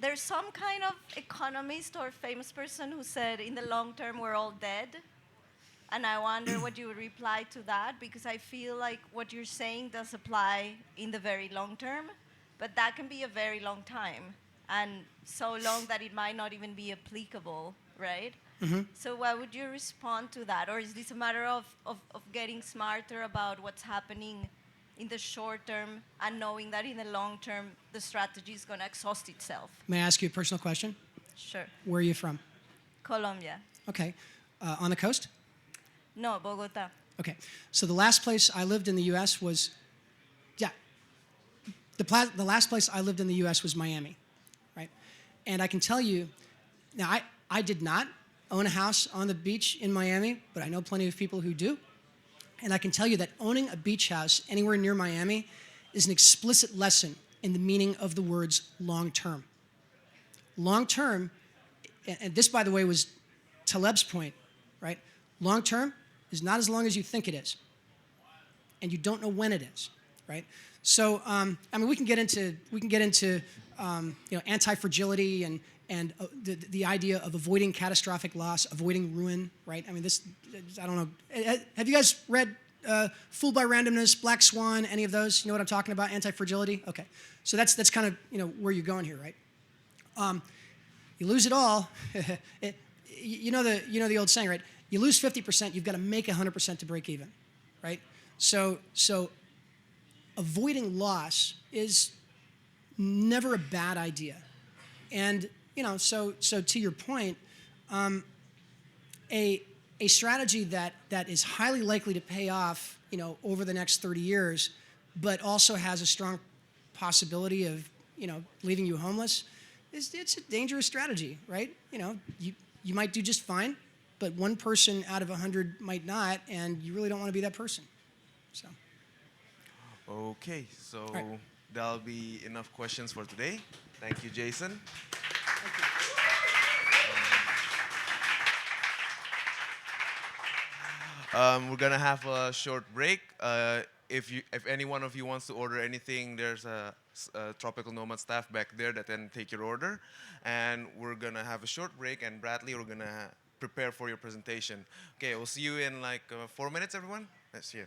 There's some kind of economist or famous person who said, in the long term, we're all dead. And I wonder what you would reply to that, because I feel like what you're saying does apply in the very long term, but that can be a very long time, and so long that it might not even be applicable, right? So what would you respond to that? Or is this a matter of getting smarter about what's happening in the short term and knowing that in the long term, the strategy is going to exhaust itself? May I ask you a personal question? Sure. Where are you from? Colombia. Okay. On the coast? No, Bogota. Okay. So the last place I lived in the U.S. was, the last place I lived in the U.S. was Miami, right? And I can tell you, now I did not own a house on the beach in Miami, but I know plenty of people who do. And I can tell you that owning a beach house anywhere near Miami is an explicit lesson in the meaning of the words long term. Long term, and this, by the way, was Taleb's point, right? Long term is not as long as you think it is. And you don't know when it is, right? So I mean, we can get into anti-fragility and the idea of avoiding catastrophic loss, avoiding ruin, right? I mean, this, I don't know. Have you guys read Fooled by Randomness, Black Swan, any of those? You know what I'm talking about? Anti-fragility? Okay. So that's kind of, where you're going here, right? You lose it all. You know the old saying, right? You lose 50%, you've got to make 100% to break even, right? So avoiding loss is never a bad idea. And, so to your point, a strategy that is highly likely to pay off, over the next 30 years, but also has a strong possibility of, leaving you homeless, it's a dangerous strategy, right? You might do just fine, but one person out of 100 might not, and you really don't want to be that person. So. Okay, so right. that'll be enough questions for today. Thank you, Jason. We're gonna have a short break. If any one of you wants to order anything, there's a Tropical Nomad staff back there that can take your order. And we're gonna have a short break. And Bradley, we're gonna prepare for your presentation. Okay, we'll see you in like 4 minutes, everyone. Let's see you.